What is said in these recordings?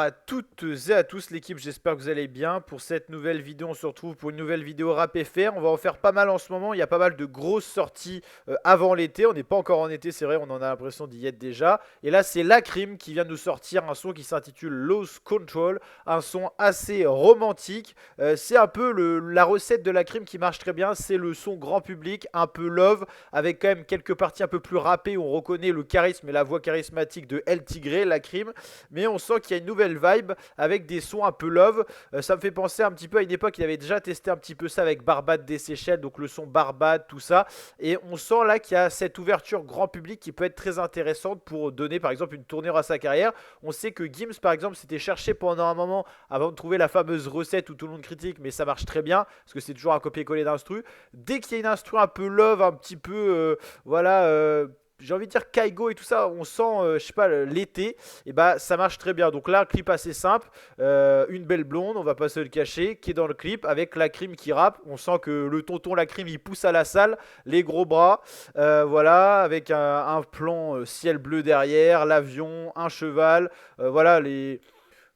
à toutes et à tous l'équipe, j'espère que vous allez bien. Pour cette nouvelle vidéo, on se retrouve pour une nouvelle vidéo rap FR. On va en faire pas mal en ce moment, il y a pas mal de grosses sorties avant l'été. On n'est pas encore en été, c'est vrai, on en a l'impression d'y être déjà. Et là, c'est Lacrim qui vient de nous sortir un son qui s'intitule Lost Control, un son assez romantique. C'est un peu la recette de Lacrim qui marche très bien, c'est le son grand public, un peu love, avec quand même quelques parties un peu plus rappées où on reconnaît le charisme et la voix charismatique de El Tigre, Lacrim. Mais on sent qu'il y a une nouvelle vibe avec des sons un peu love. Ça me fait penser un petit peu à une époque, il avait déjà testé un petit peu ça avec Barbade des Seychelles, donc le son Barbade, tout ça. Et on sent là qu'il y a cette ouverture grand public qui peut être très intéressante pour donner par exemple une tournure à sa carrière. On sait que Gims par exemple s'était cherché pendant un moment avant de trouver la fameuse recette où tout le monde critique, mais ça marche très bien parce que c'est toujours un copier-coller d'instru. Dès qu'il y a une instru un peu love, un petit peu voilà. J'ai envie de dire Kaigo et tout ça, on sent, je sais pas, l'été, et bah ça marche très bien. Donc là, un clip assez simple, une belle blonde, on va pas se le cacher, qui est dans le clip avec Lacrim qui rappe. On sent que le tonton Lacrim il pousse à la salle, les gros bras, voilà, avec un plan ciel bleu derrière, l'avion, un cheval, voilà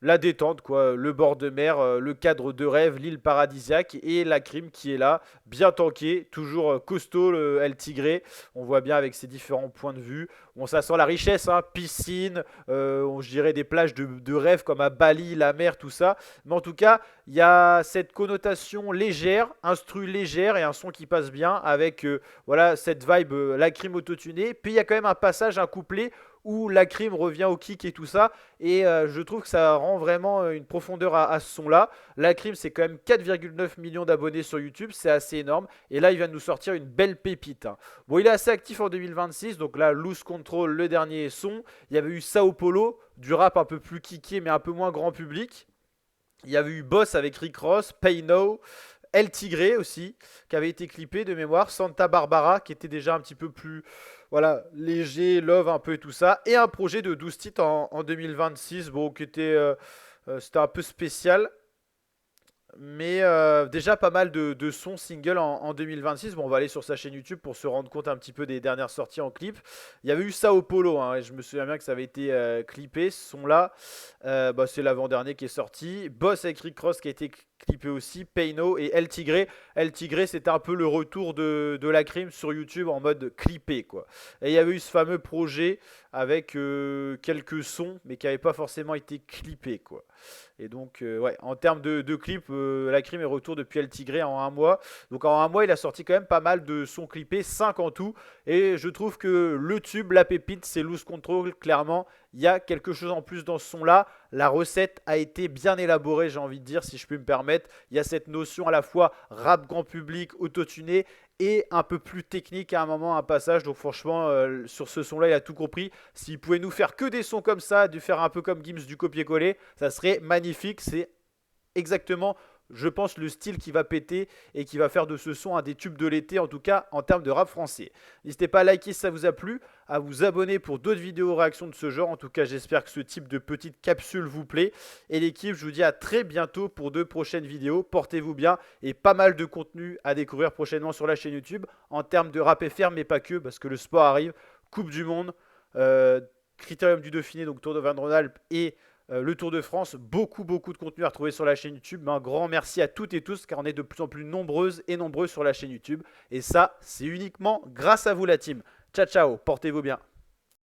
la détente, quoi, le bord de mer, le cadre de rêve, l'île paradisiaque et la crime qui est là, bien tanké, toujours costaud, le El Tigré. On voit bien avec ses différents points de vue. Bon, ça sent la richesse, hein, piscine, je dirais des plages de rêve comme à Bali, la mer, tout ça. Mais en tout cas, il y a cette connotation légère, instru légère et un son qui passe bien avec voilà cette vibe la crime autotunée. Puis il y a quand même un passage, un couplet où la crime revient au kick et tout ça. Et je trouve que ça rend vraiment une profondeur à ce son-là. La crime, c'est quand même 4,9 millions d'abonnés sur YouTube, c'est assez énorme. Et là, il vient de nous sortir une belle pépite, hein. Bon, il est assez actif en 2026, donc là, Loose Control, le dernier son. Il y avait eu Sao Paulo, du rap un peu plus kické, mais un peu moins grand public. Il y avait eu Boss avec Rick Ross, Pay No, El Tigre aussi, qui avait été clippé de mémoire, Santa Barbara, qui était déjà un petit peu plus voilà, léger, love un peu et tout ça, et un projet de 12 titres en 2026, bon, qui était, c'était un peu spécial, mais déjà pas mal de sons singles en 2026. Bon, on va aller sur sa chaîne YouTube pour se rendre compte un petit peu des dernières sorties en clip. Il y avait eu Sao Paulo, hein, et je me souviens bien que ça avait été clippé, ce son-là. Bah, c'est l'avant-dernier qui est sorti. Boss avec Rick Ross qui a été clippé aussi. Payno et El Tigre. El Tigre, c'était un peu le retour de la crime sur YouTube en mode clippé, quoi. Et il y avait eu ce fameux projet avec quelques sons, mais qui n'avaient pas forcément été clippés, quoi. Et donc, ouais, en termes de clips, la crime est retour depuis El Tigre en un mois. Donc, en un mois, il a sorti quand même pas mal de sons clippés, 5 en tout. Et je trouve que le tube, la pépite, c'est Loose Control. Clairement, il y a quelque chose en plus dans ce son-là. La recette a été bien élaborée, j'ai envie de dire, si je peux me permettre. Il y a cette notion à la fois rap grand public, autotuné et un peu plus technique à un moment, un passage. Donc franchement, sur ce son-là, il a tout compris. S'il pouvait nous faire que des sons comme ça, de faire un peu comme Gims du copier-coller, ça serait magnifique. C'est exactement, je pense, le style qui va péter et qui va faire de ce son un des tubes de l'été, en tout cas en termes de rap français. N'hésitez pas à liker si ça vous a plu, à vous abonner pour d'autres vidéos réactions de ce genre. En tout cas, j'espère que ce type de petite capsule vous plaît. Et l'équipe, je vous dis à très bientôt pour de prochaines vidéos. Portez-vous bien et pas mal de contenu à découvrir prochainement sur la chaîne YouTube en termes de rap FR, mais pas que, parce que le sport arrive. Coupe du Monde, euh, Critérium du Dauphiné, donc Tour de Vendée-Alpes et le Tour de France. Beaucoup de contenu à retrouver sur la chaîne YouTube. Mais un grand merci à toutes et tous car on est de plus en plus nombreuses et nombreux sur la chaîne YouTube. Et ça, c'est uniquement grâce à vous la team. Ciao, ciao, portez-vous bien.